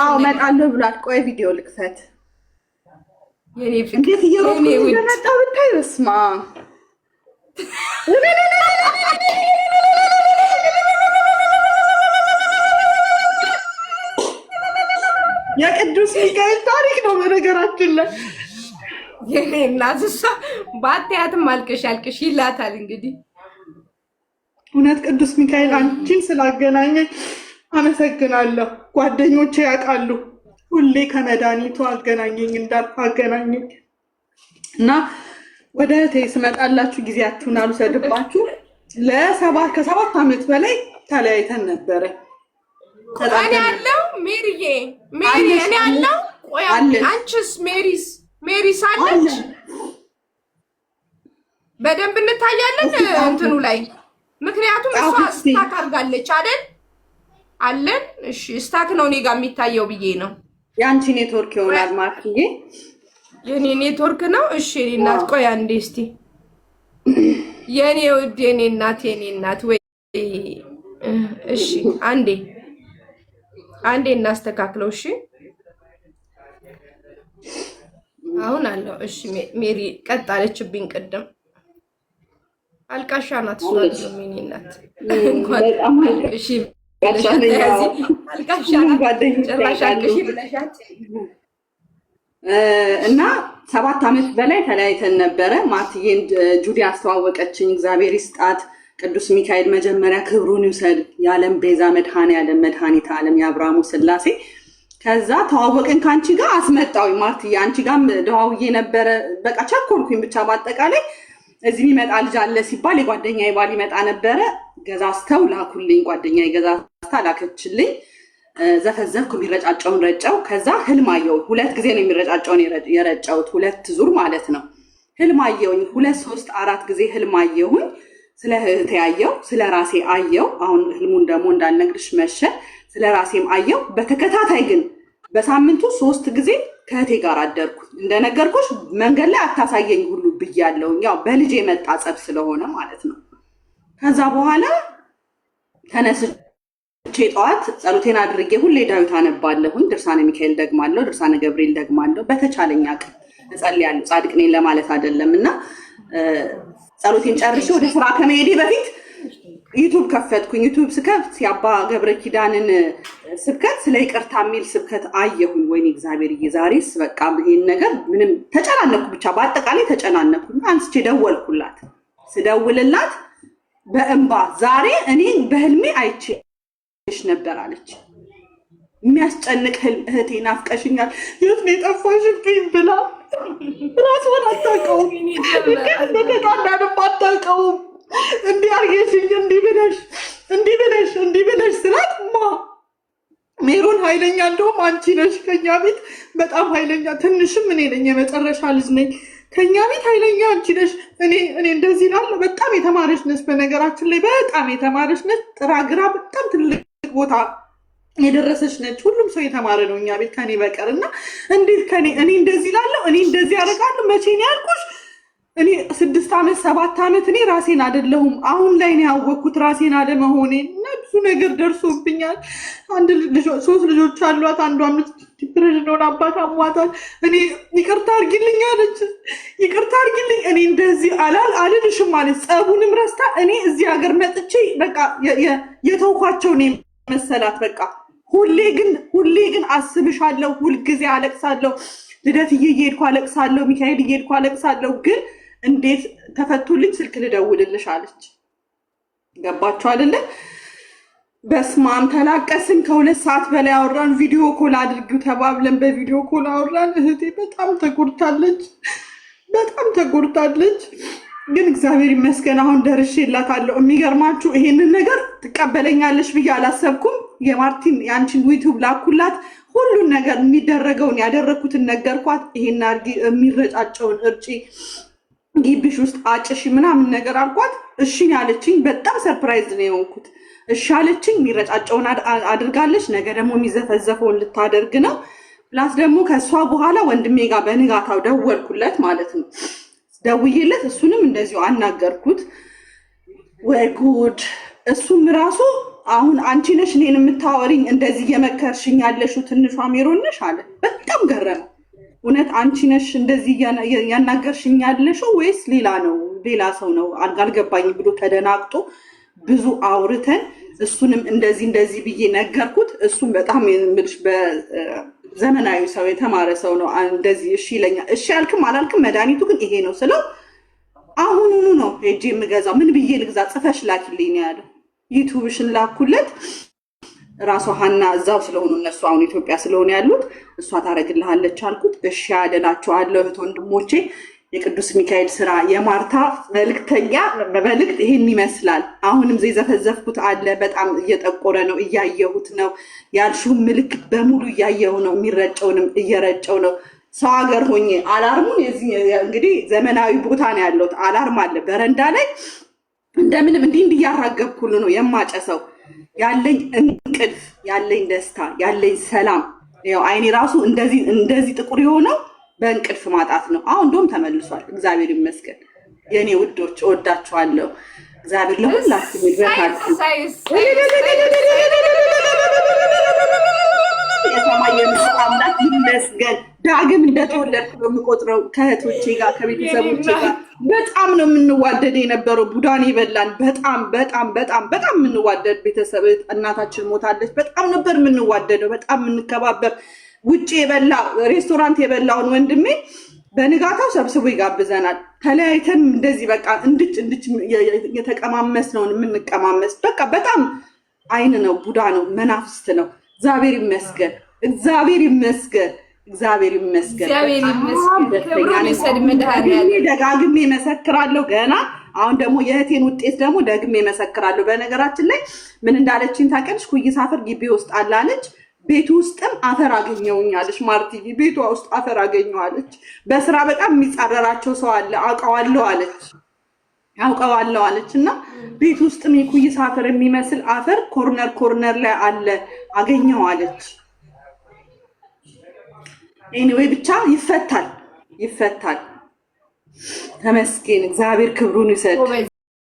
አዎ እመጣለሁ ብሏል። ቆይ ቪዲዮ ልክፈት። የኔ ፍቅር እንዴት እየሮጥኩ እንደመጣሁ ብታይ። በስመ አብ የቅዱስ ሚካኤል ታሪክ ነው በነገራችን ላይ። የኔ እናት እሷ ባትያትም አልቅሽ አልቅሽ ይላታል። እንግዲህ እውነት ቅዱስ ሚካኤል አንቺን ስላገናኘኝ አመሰግናለሁ። ጓደኞቼ ያውቃሉ ሁሌ ከመድኃኒቱ አገናኘኝ እንዳልኩ አገናኘኝ እና ወደ እህቴ ስመጣላችሁ ጊዜያችሁን አልውሰድባችሁ። ከሰባት ዓመት በላይ ተለያይተን ነበረ። እኔ ያለው ሜሪዬ እኔ ያለው አንቺስ ሜሪስ አለች። በደንብ እንታያለን እንትኑ ላይ ምክንያቱም እሷ ስታክ አድርጋለች አይደል አለን። እሺ ስታክ ነው እኔ ጋር የሚታየው ብዬ ነው። የአንቺ ኔትወርክ ይሆናል ማርክዬ። የኔ ኔትወርክ ነው። እሺ የኔ እናት ቆይ አንዴ እስቲ የኔ ውድ የኔ እናት ወይ እሺ አንዴ እናስተካክለው። እሺ አሁን አለው። እሺ ሜሪ ቀጥ አለችብኝ ቅድም። አልቃሻ ናት እሷ ነው የኔ እናት። እንኳን እሺ አልቃሻ ናት ጭራሽ አልቅሽ ብለሻት እና 7 ዓመት በላይ ተለያይተን ነበረ። ማርትዬን ጁዲ አስተዋወቀችኝ። እግዚአብሔር ይስጣት። ቅዱስ ሚካኤል መጀመሪያ ክብሩን ይውሰድ። የዓለም ቤዛ መድኃኔዓለም መድኃኒተ ዓለም የአብርሃሙ ሥላሴ። ከዛ ተዋወቅን። ከአንቺ ጋር አስመጣሁኝ ማርትዬ። አንቺ ጋርም ደዋውዬ ነበረ። በቃ ቸኮልኩኝ። ብቻ በአጠቃላይ እዚህ የሚመጣ ልጅ አለ ሲባል የጓደኛዬ ባል ይመጣ ነበረ። ገዛዝተው ላኩልኝ። ጓደኛዬ ገዛዝታ ላከችልኝ። ዘፈዘፍኩ። የሚረጫጨውን ረጨው። ከዛ ህልም አየሁ። 2 ጊዜ ነው የሚረጫጨውን የረጨሁት፣ 2 ዙር ማለት ነው። ህልም አየሁኝ 2 3 4 ጊዜ ህልም አየሁኝ። ስለ እህቴ አየሁ፣ ስለ ራሴ አየሁ። አሁን ህልሙን ደግሞ እንዳልነግርሽ መሸ። ስለ ራሴም አየሁ። በተከታታይ ግን በሳምንቱ 3 ጊዜ ከእህቴ ጋር አደርኩ። እንደነገርኩሽ መንገድ ላይ አታሳየኝ ሁሉ ብያለሁ። ያው በልጅ የመጣ ጸብ ስለሆነ ማለት ነው። ከዛ በኋላ ተነስቼ ጠዋት ጸሎቴን አድርጌ ሁሌ ዳዊት አነባለሁኝ። ድርሳነ ሚካኤል ደግማለሁ፣ ድርሳነ ገብርኤል ደግማለሁ። በተቻለኝ አቅም እጸልያለሁ። ጻድቅ ነኝ ለማለት አይደለም። እና ጸሎቴን ጨርሼ ወደ ስራ ከመሄዴ በፊት ዩቲዩብ ከፈትኩኝ። ዩቲዩብ ስከፍት የአባ ገብረ ኪዳንን ስብከት ስለ ይቅርታ የሚል ስብከት አየሁኝ። ወይኔ እግዚአብሔርዬ ዛሬስ በቃ ይሄን ነገር ምንም ተጨናነኩ። ብቻ በአጠቃላይ ተጨናነኩኝ። አንስቼ ደወልኩላት። ስደውልላት በእንባ ዛሬ እኔ በህልሜ አይቼሽ ነበር አለች። የሚያስጨንቅ ህልም እህቴ ናፍቀሽኛል፣ የት ነው የጠፋሽብኝ ብላ ራስዋን አታውቀውም። እንደተጣላንም አታውቀውም። እንዲህ አርጌሽኝ እንዲህ ብለሽ ስላት ሜሮን ኃይለኛ እንደውም አንቺ ነሽ ከኛ ቤት በጣም ኃይለኛ። ትንሽም እኔ ነኝ የመጨረሻ ልጅ ነኝ። ከኛ ቤት ኃይለኛ አንቺ ነሽ። እኔ እንደዚህ ላለ በጣም የተማረች ነች። በነገራችን ላይ በጣም የተማረች ነች። ጥራ ግራ በጣም ትልቅ ቦታ የደረሰች ነች። ሁሉም ሰው የተማረ ነው እኛ ቤት ከኔ በቀር። እና እንዴት እኔ እንደዚህ ላለው እኔ እንደዚህ ያደርጋለሁ። መቼ ነው ያልኩሽ? እኔ 6 ዓመት 7 ዓመት እኔ ራሴን አይደለሁም። አሁን ላይ ነው ያወቅኩት ራሴን አለመሆኔን። እና ብዙ ነገር ደርሶብኛል። 3 ልጆች አሏት። አንዷ ዲፕሬሽን ሆና አባት አሟታል። እኔ ይቅርታ አድርጊልኝ አለች። ይቅርታ አድርጊልኝ እኔ እንደዚህ አልልሽም ማለት ጸቡንም ረስታ እኔ እዚህ ሀገር መጥቼ በቃ የተውኳቸው ነው መሰላት። በቃ ሁሌ ግን አስብሻለሁ። ሁልጊዜ አለቅሳለሁ። ልደትዬ እየሄድኩ አለቅሳለሁ። ሚካኤል እየሄድኩ አለቅሳለሁ። ግን እንዴት ተፈቱልኝ ስልክ ልደውልልሽ አለች። ገባችሁ አይደለ? በስማም ተላቀስን። ከ2 ሰዓት በላይ አወራን። ቪዲዮ ኮል አድርጊው ተባብለን በቪዲዮ ኮል አወራን። እህቴ በጣም ተጎድታለች። ግን እግዚአብሔር ይመስገን አሁን ደርሼላታለሁ። የሚገርማችሁ ይሄንን ነገር ትቀበለኛለች ብዬ አላሰብኩም። የማርቲን ያንቺን ዩቲዩብ ላኩላት። ሁሉን ነገር የሚደረገውን ያደረኩትን ነገርኳት። ይሄን አድርጊ፣ የሚረጫጨውን እርጪ፣ ግቢሽ ውስጥ አጭሽ ምናምን ነገር አልኳት። እሺ ያለችኝ በጣም ሰርፕራይዝ ነው የሆንኩት። እሺ አለችኝ። የሚረጫጨውን አድርጋለች። ነገ ደግሞ የሚዘፈዘፈውን ልታደርግ ነው። ፕላስ ደግሞ ከእሷ በኋላ ወንድሜ ጋር በንጋታው ደወልኩለት ማለት ነው። ደውዬለት እሱንም እንደዚሁ አናገርኩት። ወይ ጉድ! እሱም ራሱ አሁን አንቺ ነሽ እኔን የምታወሪኝ እንደዚህ እየመከርሽኝ ያለሽው ትንሿ ሜሮን ነሽ አለ። በጣም ገረመ። እውነት አንቺ ነሽ እንደዚህ ያናገርሽኝ ያለሽው ወይስ ሌላ ነው ሌላ ሰው ነው አልገባኝም ብሎ ተደናግጦ ብዙ አውርተን እሱንም እንደዚህ ብዬ ነገርኩት። እሱም በጣም የምልሽ በዘመናዊ ሰው የተማረ ሰው ነው። እንደዚህ እሺ ይለኛል። እሺ አልክም አላልክም መድኃኒቱ ግን ይሄ ነው ስለው አሁኑኑ ነው ሄጄ የምገዛው። ምን ብዬ ልግዛ? ጽፈሽ ላኪልኝ ነው ያለው። ዩቱብሽን ላኩለት። ራሷ ሀና እዛው ስለሆኑ እነሱ አሁን ኢትዮጵያ ስለሆነ ያሉት እሷ ታረግልሃለች አልኩት። እሺ ያደላችኋለሁ እህት ወንድሞቼ። የቅዱስ ሚካኤል ስራ የማርታ መልእክተኛ መልእክት ይሄን ይመስላል። አሁንም ዘፈዘፍኩት አለ። በጣም እየጠቆረ ነው፣ እያየሁት ነው። ያልሽውን ምልክት በሙሉ እያየሁ ነው። የሚረጨውንም እየረጨው ነው። ሰው ሀገር ሆኜ አላርሙን የዚህ እንግዲህ ዘመናዊ ቦታ ነው ያለሁት። አላርም አለ በረንዳ ላይ እንደምንም እንዲህ እያራገብኩል ነው የማጨሰው። ያለኝ እንቅልፍ፣ ያለኝ ደስታ፣ ያለኝ ሰላም ያው አይኔ ራሱ እንደዚህ ጥቁር የሆነው በእንቅልፍ ማጣት ነው። አሁን እንደውም ተመልሷል። እግዚአብሔር ይመስገን የኔ ውዶች፣ እወዳችኋለሁ። እግዚአብሔር ለሁላችሁ ይድረሳችሁ። የሰማይ የምድር አምላክ ይመስገን። ዳግም እንደተወለድኩ ነው የምቆጥረው። ከእህቶቼ ጋር ከቤተሰቦቼ ጋር በጣም ነው የምንዋደድ የነበረው። ቡዳን ይበላን በጣም የምንዋደድ ቤተሰብ። እናታችን ሞታለች። በጣም ነበር የምንዋደደው፣ በጣም የምንከባበር። ውጭ የበላ ሬስቶራንት የበላውን ወንድሜ በንጋታው ሰብስቦ ይጋብዘናል። ተለያይተን እንደዚህ በቃ እንድች የተቀማመስ ነውን የምንቀማመስ። በቃ በጣም አይን ነው፣ ቡዳ ነው፣ መናፍስት ነው። እግዚአብሔር ይመስገን፣ እግዚአብሔር ይመስገን፣ እግዚአብሔር ይመስገን። ደጋግሜ መሰክራለሁ ገና። አሁን ደግሞ የእህቴን ውጤት ደግሞ ደግሜ መሰክራለሁ። በነገራችን ላይ ምን እንዳለችኝ ታውቂያለሽ? ኩይስ አፈር ግቢ ውስጥ አላለች። ቤቱ ውስጥም አፈር አገኘውኛለች። ማርትዬ ቤቷ ውስጥ አፈር አገኘዋለች። በስራ በጣም የሚጻረራቸው ሰው አለ አውቀዋለሁ አለች እና ቤት ውስጥም የኩይስ አፈር የሚመስል አፈር ኮርነር ላይ አለ አገኘዋለች። ኤኒዌይ ብቻ ይፈታል። ተመስገን። እግዚአብሔር ክብሩን ይሰጥ።